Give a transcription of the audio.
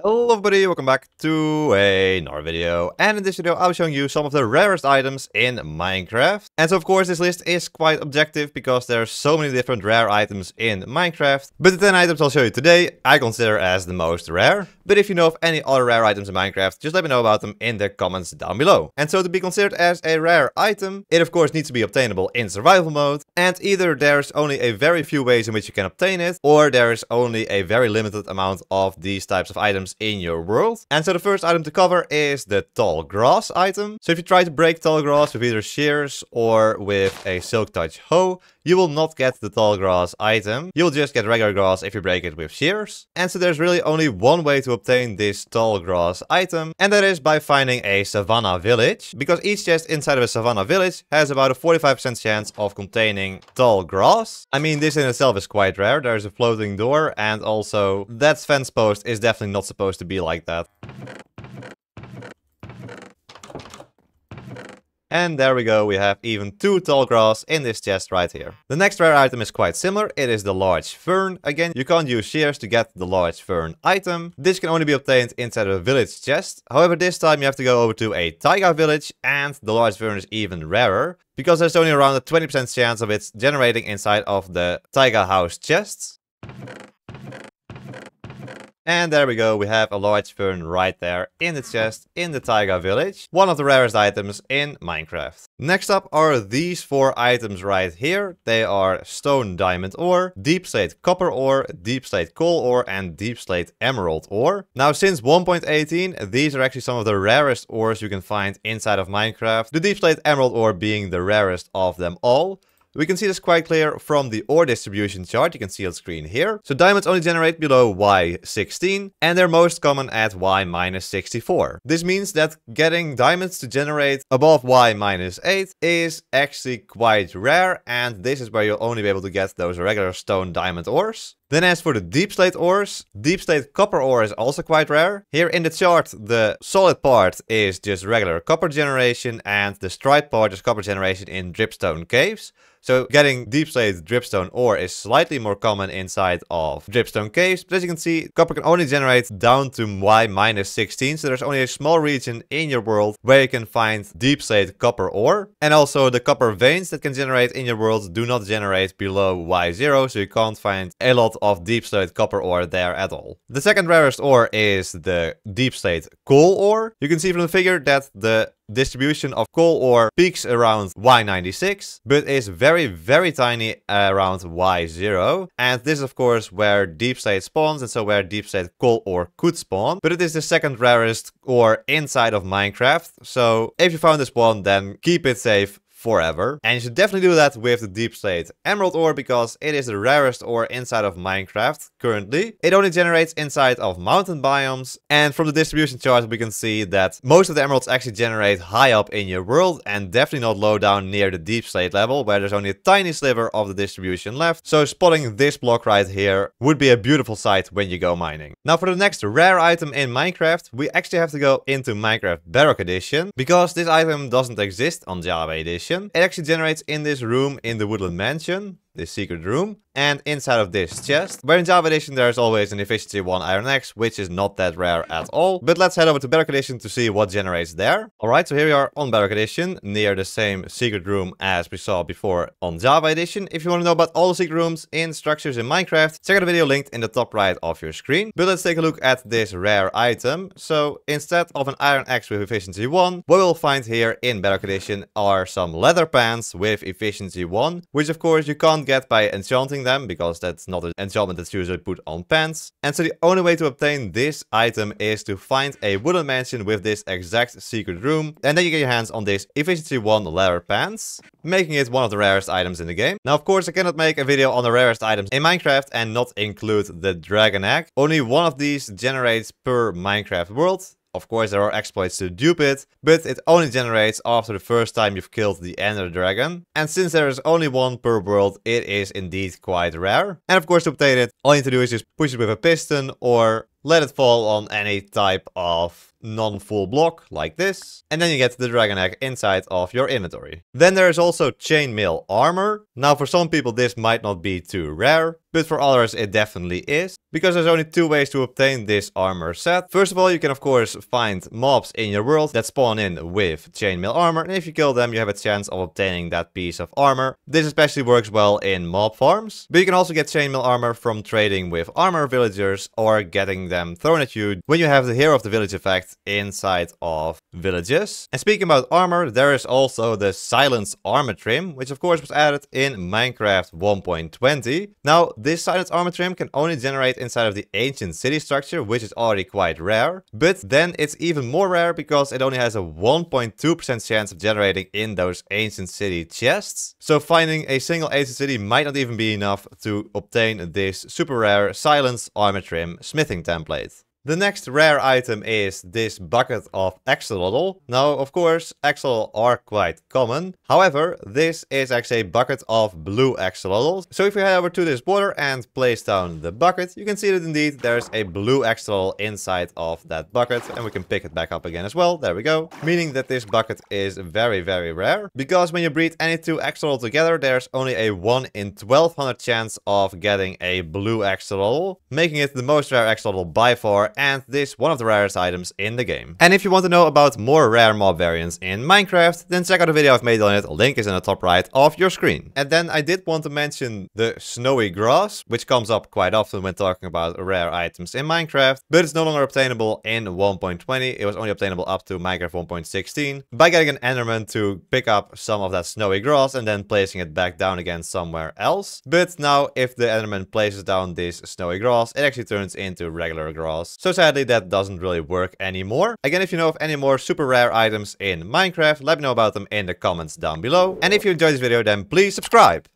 Hello everybody, welcome back to another video, and in this video I'll be showing you some of the rarest items in Minecraft. And so of course this list is quite objective because there are so many different rare items in Minecraft, but the 10 items I'll show you today I consider as the most rare. But if you know of any other rare items in Minecraft, just let me know about them in the comments down below. And so to be considered as a rare item, it of course needs to be obtainable in survival mode, and either there's only a very few ways in which you can obtain it, or there's only a very limited amount of these types of items in your world. And so the first item to cover is the tall grass item. So if you try to break tall grass with either shears or with a silk touch hoe, you will not get the tall grass item. You'll just get regular grass if you break it with shears. And so there's really only one way to obtain this tall grass item, and that is by finding a savanna village, because each chest inside of a savanna village has about a 45% chance of containing tall grass. I mean, this in itself is quite rare. There's a floating door, and also that fence post is definitely not supposed to be like that. And there we go, we have even 2 tall grass in this chest right here. The next rare item is quite similar, it is the large fern. Again, you can't use shears to get the large fern item. This can only be obtained inside of a village chest. However, this time you have to go over to a taiga village, and the large fern is even rarer, because there's only around a 20% chance of it generating inside of the taiga house chests. And there we go, we have a large fern right there in the chest in the taiga village. One of the rarest items in Minecraft. Next up are these 4 items right here. They are stone diamond ore, Deepslate Copper Ore, Deepslate Coal Ore, and Deepslate Emerald Ore. Now since 1.18, these are actually some of the rarest ores you can find inside of Minecraft. The Deepslate Emerald Ore being the rarest of them all. We can see this quite clear from the ore distribution chart you can see on screen here. So diamonds only generate below Y16, and they're most common at Y-64. This means that getting diamonds to generate above Y-8 is actually quite rare, and this is where you'll only be able to get those regular stone diamond ores. Then as for the Deepslate ores, Deepslate Copper Ore is also quite rare. Here in the chart, the solid part is just regular copper generation, and the striped part is copper generation in dripstone caves. So getting Deepslate dripstone ore is slightly more common inside of dripstone caves, but as you can see, copper can only generate down to Y-16, so there's only a small region in your world where you can find Deepslate Copper Ore. And also the copper veins that can generate in your world do not generate below Y0, so you can't find a lot of Deepslate Copper Ore there at all. The second rarest ore is the Deepslate Coal Ore. You can see from the figure that the distribution of coal ore peaks around Y96, but is very tiny around Y0. And this is of course where Deepslate spawns, and so where Deepslate coal ore could spawn. But it is the second rarest ore inside of Minecraft, so if you found this one, then keep it safe forever. And you should definitely do that with the Deepslate Emerald Ore, because it is the rarest ore inside of Minecraft currently. It only generates inside of mountain biomes, and from the distribution chart we can see that most of the emeralds actually generate high up in your world, and definitely not low down near the Deepslate level, where there's only a tiny sliver of the distribution left. So spotting this block right here would be a beautiful sight when you go mining. Now for the next rare item in Minecraft, we actually have to go into Minecraft Bedrock Edition, because this item doesn't exist on Java Edition. It actually generates in this room in the Woodland Mansion, this secret room, and inside of this chest, where in Java Edition there's always an efficiency 1 iron axe, which is not that rare at all. But let's head over to Bedrock Edition to see what generates there. Alright, so here we are on Bedrock Edition, near the same secret room as we saw before on Java Edition. If you want to know about all the secret rooms in structures in Minecraft, check out the video linked in the top right of your screen. But let's take a look at this rare item. So instead of an iron axe with efficiency 1, what we'll find here in Bedrock Edition are some leather pants with efficiency 1, which of course you can't get by enchanting them, because that's not an enchantment that's usually put on pants. And so the only way to obtain this item is to find a wooden mansion with this exact secret room, and then you get your hands on this efficiency 1 leather pants, making it one of the rarest items in the game. Now of course I cannot make a video on the rarest items in Minecraft and not include the dragon egg. Only one of these generates per Minecraft world. Of course, there are exploits to dupe it, but it only generates after the first time you've killed the Ender Dragon. And since there is only one per world, it is indeed quite rare. And of course, to obtain it, all you need to do is just push it with a piston or let it fall on any type of non-full block like this. And then you get the dragon egg inside of your inventory. Then there is also Chainmail Armor. Now for some people this might not be too rare, but for others it definitely is, because there's only two ways to obtain this armor set. First of all, you can of course find mobs in your world that spawn in with Chainmail Armor, and if you kill them you have a chance of obtaining that piece of armor. This especially works well in mob farms, but you can also get Chainmail Armor from trading with armor villagers or getting them thrown at you when you have the Hero of the Village effect inside of villages. And speaking about armor, there is also the Silence Armor Trim, which of course was added in Minecraft 1.20. Now, this Silence Armor Trim can only generate inside of the ancient city structure, which is already quite rare. But then it's even more rare because it only has a 1.2% chance of generating in those ancient city chests. So finding a single ancient city might not even be enough to obtain this super rare Silence Armor Trim smithing template. The next rare item is this bucket of Axolotl. Now, of course, Axolotl are quite common. However, this is actually a bucket of blue Axolotls. So if we head over to this border and place down the bucket, you can see that indeed there's a blue Axolotl inside of that bucket. And we can pick it back up again as well. There we go. Meaning that this bucket is very, very rare. Because when you breed any two Axolotl together, there's only a 1 in 1200 chance of getting a blue Axolotl, making it the most rare Axolotl by far, and this one of the rarest items in the game. And if you want to know about more rare mob variants in Minecraft, then check out the video I've made on it. Link is in the top right of your screen. And then I did want to mention the snowy grass, which comes up quite often when talking about rare items in Minecraft, but it's no longer obtainable in 1.20. It was only obtainable up to Minecraft 1.16 by getting an enderman to pick up some of that snowy grass and then placing it back down again somewhere else. But now if the enderman places down this snowy grass, it actually turns into regular grass. So sadly that doesn't really work anymore. Again, if you know of any more super rare items in Minecraft, let me know about them in the comments down below. And if you enjoyed this video, then please subscribe.